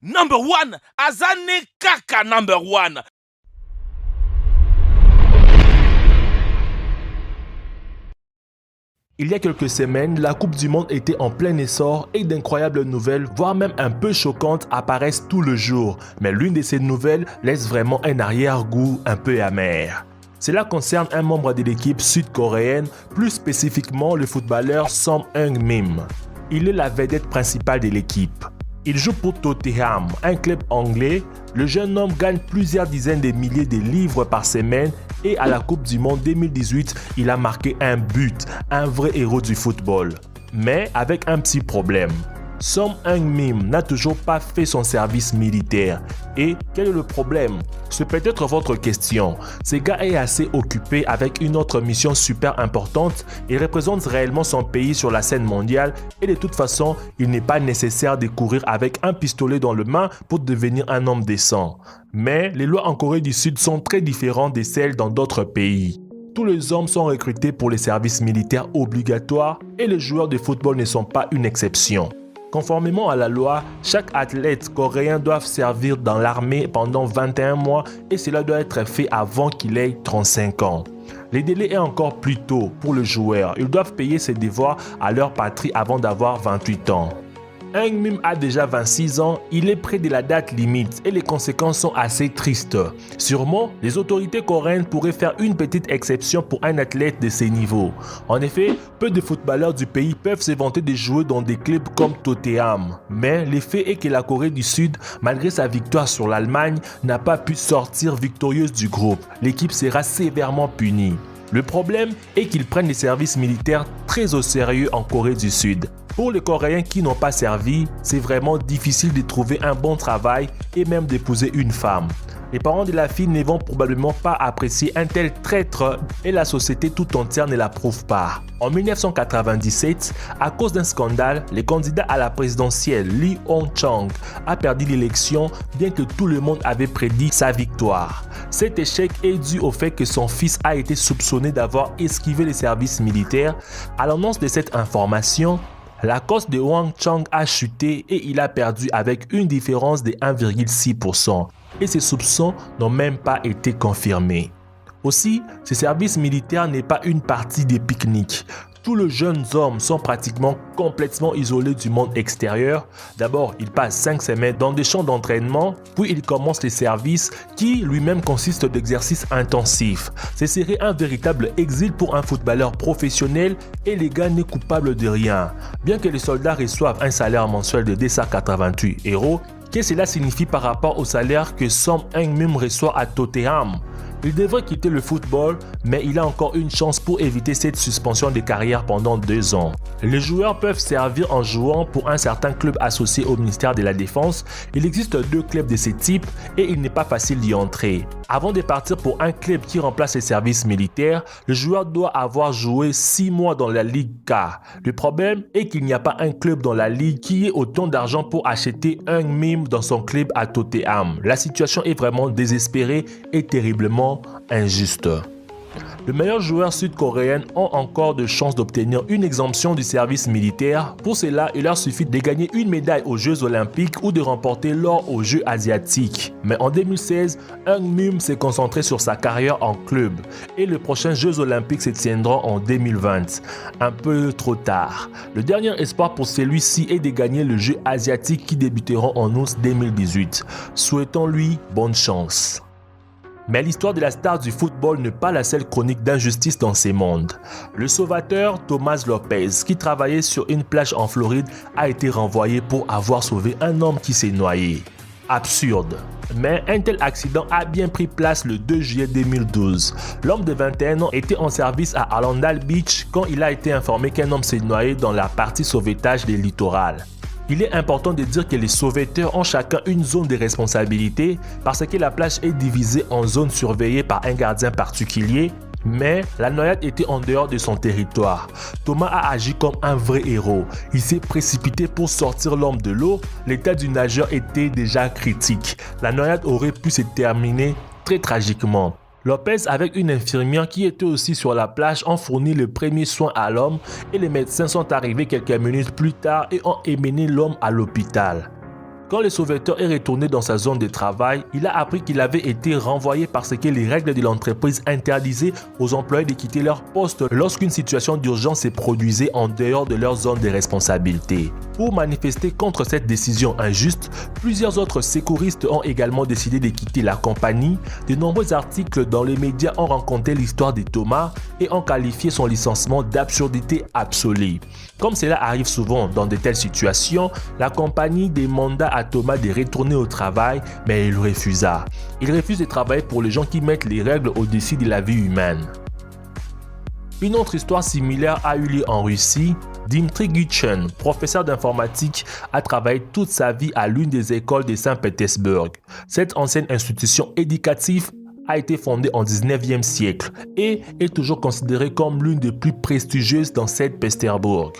number one, Azane Kaka number one. Il y a quelques semaines, la Coupe du Monde était en plein essor et d'incroyables nouvelles, voire même un peu choquantes, apparaissent tout le jour. Mais l'une de ces nouvelles laisse vraiment un arrière-goût un peu amer. Cela concerne un membre de l'équipe sud-coréenne, plus spécifiquement le footballeur Son Heung-min. Il est la vedette principale de l'équipe. Il joue pour Tottenham, un club anglais. Le jeune homme gagne plusieurs dizaines de milliers de livres par semaine et à la Coupe du Monde 2018, il a marqué un but, un vrai héros du football. Mais avec un petit problème. Son Heung-min n'a toujours pas fait son service militaire. Et quel est le problème? C'est peut-être votre question. Ce gars est assez occupé avec une autre mission super importante et représente réellement son pays sur la scène mondiale et de toute façon, il n'est pas nécessaire de courir avec un pistolet dans le main pour devenir un homme décent. Mais les lois en Corée du Sud sont très différentes de celles dans d'autres pays. Tous les hommes sont recrutés pour les services militaires obligatoires et les joueurs de football ne sont pas une exception. Conformément à la loi, chaque athlète coréen doit servir dans l'armée pendant 21 mois et cela doit être fait avant qu'il ait 35 ans. Le délai est encore plus tôt pour le joueur. Ils doivent payer ses devoirs à leur patrie avant d'avoir 28 ans. Heung-min a déjà 26 ans, il est près de la date limite et les conséquences sont assez tristes. Sûrement, les autorités coréennes pourraient faire une petite exception pour un athlète de ces niveaux. En effet, peu de footballeurs du pays peuvent se vanter de jouer dans des clubs comme Tottenham. Mais l'effet est que la Corée du Sud, malgré sa victoire sur l'Allemagne, n'a pas pu sortir victorieuse du groupe. L'équipe sera sévèrement punie. Le problème est qu'ils prennent les services militaires très au sérieux en Corée du Sud. Pour les Coréens qui n'ont pas servi, c'est vraiment difficile de trouver un bon travail et même d'épouser une femme. Les parents de la fille ne vont probablement pas apprécier un tel traître et la société tout entière ne l'approuve pas. En 1997, à cause d'un scandale, le candidat à la présidentielle Lee Hong-chang a perdu l'élection bien que tout le monde avait prédit sa victoire. Cet échec est dû au fait que son fils a été soupçonné d'avoir esquivé les services militaires. À l'annonce de cette information, la cote de Hwang Chang a chuté et il a perdu avec une différence de 1,6%. Et ces soupçons n'ont même pas été confirmés. Aussi, ce service militaire n'est pas une partie des pique-niques. Tous les jeunes hommes sont pratiquement complètement isolés du monde extérieur. D'abord, ils passent 5 semaines dans des champs d'entraînement, puis ils commencent les services qui lui-même consistent d'exercices intensifs. Ce serait un véritable exil pour un footballeur professionnel et les gars n'est coupable de rien. Bien que les soldats reçoivent un salaire mensuel de 288 €, qu'est-ce que cela signifie par rapport au salaire que Son Heung-min reçoit à Tottenham? Il devrait quitter le football, mais il a encore une chance pour éviter cette suspension de carrière pendant 2 ans. Les joueurs peuvent servir en jouant pour un certain club associé au ministère de la Défense. Il existe 2 clubs de ce type et il n'est pas facile d'y entrer. Avant de partir pour un club qui remplace les services militaires, le joueur doit avoir joué 6 mois dans la Ligue K. Le problème est qu'il n'y a pas un club dans la Ligue qui ait autant d'argent pour acheter Heung-min dans son club à Tottenham. La situation est vraiment désespérée et terriblement injuste. Les meilleurs joueurs sud-coréens ont encore de chances d'obtenir une exemption du service militaire. Pour cela, il leur suffit de gagner une médaille aux Jeux Olympiques ou de remporter l'or aux Jeux Asiatiques. Mais en 2016, Heung-min s'est concentré sur sa carrière en club et les prochains Jeux Olympiques se tiendront en 2020. Un peu trop tard. Le dernier espoir pour celui-ci est de gagner les Jeux Asiatiques qui débuteront en août 2018. Souhaitons-lui bonne chance. Mais l'histoire de la star du football n'est pas la seule chronique d'injustice dans ces mondes. Le sauveteur Thomas Lopez, qui travaillait sur une plage en Floride, a été renvoyé pour avoir sauvé un homme qui s'est noyé. Absurde. Mais un tel accident a bien pris place le 2 juillet 2012. L'homme de 21 ans était en service à Arundel Beach quand il a été informé qu'un homme s'est noyé dans la partie sauvetage des littorales. Il est important de dire que les sauveteurs ont chacun une zone de responsabilité parce que la plage est divisée en zones surveillées par un gardien particulier, mais la noyade était en dehors de son territoire. Thomas a agi comme un vrai héros. Il s'est précipité pour sortir l'homme de l'eau. L'état du nageur était déjà critique. La noyade aurait pu se terminer très tragiquement. Lopez, avec une infirmière qui était aussi sur la plage, ont fourni le premier soin à l'homme et les médecins sont arrivés quelques minutes plus tard et ont emmené l'homme à l'hôpital. Quand le sauveteur est retourné dans sa zone de travail, il a appris qu'il avait été renvoyé parce que les règles de l'entreprise interdisaient aux employés de quitter leur poste lorsqu'une situation d'urgence se produisait en dehors de leur zone de responsabilité. Pour manifester contre cette décision injuste, plusieurs autres secouristes ont également décidé de quitter la compagnie. De nombreux articles dans les médias ont raconté l'histoire de Thomas et ont qualifié son licenciement d'absurdité absolue. Comme cela arrive souvent dans de telles situations, la compagnie demanda à Thomas de retourner au travail, mais il refusa. Il refuse de travailler pour les gens qui mettent les règles au-dessus de la vie humaine. Une autre histoire similaire a eu lieu en Russie. Dmitry Guitchen, professeur d'informatique, a travaillé toute sa vie à l'une des écoles de Saint-Pétersbourg. Cette ancienne institution éducative a été fondée en 19e siècle et est toujours considérée comme l'une des plus prestigieuses dans Saint-Pétersbourg.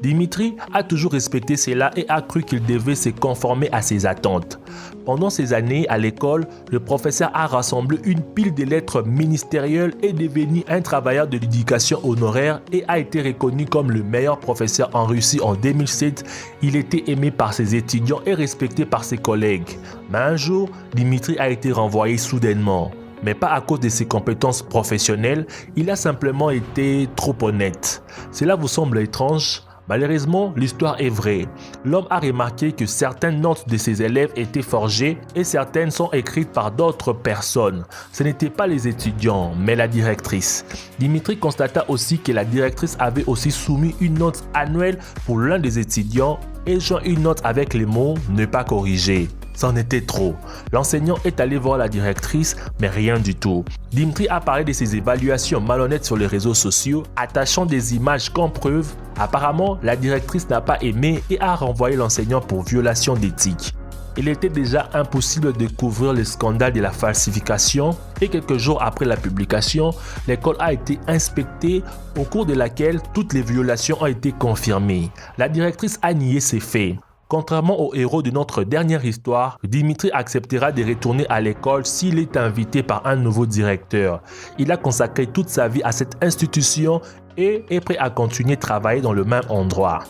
Dimitri a toujours respecté cela et a cru qu'il devait se conformer à ses attentes. Pendant ces années à l'école, le professeur a rassemblé une pile de lettres ministérielles et devenu un travailleur de l'éducation honoraire et a été reconnu comme le meilleur professeur en Russie en 2007. Il était aimé par ses étudiants et respecté par ses collègues. Mais un jour, Dimitri a été renvoyé soudainement. Mais pas à cause de ses compétences professionnelles, il a simplement été trop honnête. Cela vous semble étrange? Malheureusement, l'histoire est vraie. L'homme a remarqué que certaines notes de ses élèves étaient forgées et certaines sont écrites par d'autres personnes. Ce n'étaient pas les étudiants, mais la directrice. Dimitri constata aussi que la directrice avait aussi soumis une note annuelle pour l'un des étudiants et joint une note avec les mots « ne pas corriger ». C'en était trop. L'enseignant est allé voir la directrice, mais rien du tout. Dimitri a parlé de ses évaluations malhonnêtes sur les réseaux sociaux, attachant des images comme preuve. Apparemment, la directrice n'a pas aimé et a renvoyé l'enseignant pour violation d'éthique. Il était déjà impossible de couvrir le scandale de la falsification et quelques jours après la publication, l'école a été inspectée au cours de laquelle toutes les violations ont été confirmées. La directrice a nié ces faits. Contrairement au héros de notre dernière histoire, Dimitri acceptera de retourner à l'école s'il est invité par un nouveau directeur. Il a consacré toute sa vie à cette institution et est prêt à continuer à travailler dans le même endroit.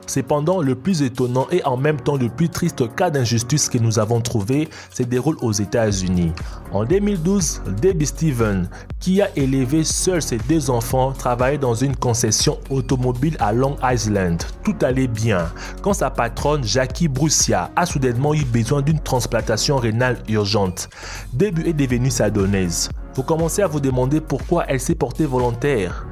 Cependant, le plus étonnant et en même temps le plus triste cas d'injustice que nous avons trouvé se déroule aux États-Unis. En 2012, Debbie Stevens, qui a élevé seul ses 2 enfants, travaillait dans une concession automobile à Long Island. Tout allait bien quand sa patronne, Jackie Brussia, a soudainement eu besoin d'une transplantation rénale urgente. Debbie est devenue sa donneuse. Vous commencez à vous demander pourquoi elle s'est portée volontaire.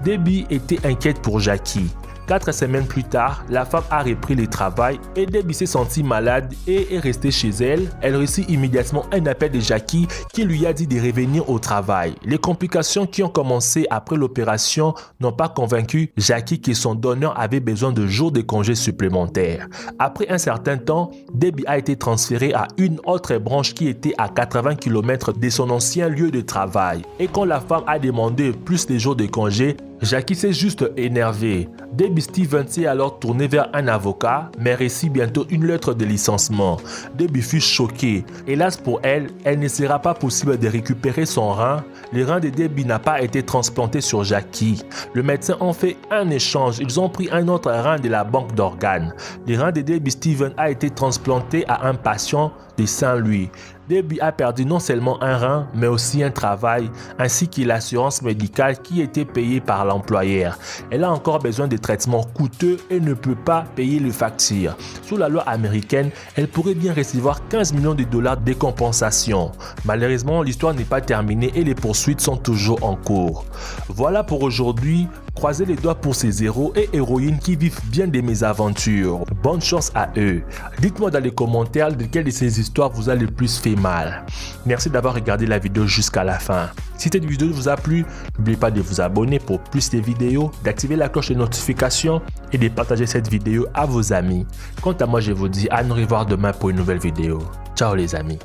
Debbie était inquiète pour Jackie. 4 semaines plus tard, la femme a repris le travail et Debbie s'est sentie malade et est restée chez elle. Elle reçut immédiatement un appel de Jackie qui lui a dit de revenir au travail. Les complications qui ont commencé après l'opération n'ont pas convaincu Jackie que son donneur avait besoin de jours de congés supplémentaires. Après un certain temps, Debbie a été transférée à une autre branche qui était à 80 km de son ancien lieu de travail. Et quand la femme a demandé plus de jours de congés, Jackie s'est juste énervé. Debbie Stevens s'est alors tournée vers un avocat, mais reçut bientôt une lettre de licenciement. Debbie fut choquée. Hélas pour elle, elle ne sera pas possible de récupérer son rein. Le rein de Debbie n'a pas été transplanté sur Jackie. Le médecin a fait un échange. Ils ont pris un autre rein de la banque d'organes. Le rein de Debbie Stevens a été transplanté à un patient de Saint-Louis. Debbie a perdu non seulement un rein, mais aussi un travail, ainsi que l'assurance médicale qui était payée par l'employeur. Elle a encore besoin de traitements coûteux et ne peut pas payer les factures. Sous la loi américaine, elle pourrait bien recevoir 15 millions de dollars de compensation. Malheureusement, l'histoire n'est pas terminée et les poursuites sont toujours en cours. Voilà pour aujourd'hui. Croisez les doigts pour ces héros et héroïnes qui vivent bien des mésaventures. Bonne chance à eux. Dites-moi dans les commentaires de quelle de ces histoires vous a le plus fait mal. Merci d'avoir regardé la vidéo jusqu'à la fin. Si cette vidéo vous a plu, n'oubliez pas de vous abonner pour plus de vidéos, d'activer la cloche de notification et de partager cette vidéo à vos amis. Quant à moi, je vous dis à nous revoir demain pour une nouvelle vidéo. Ciao les amis.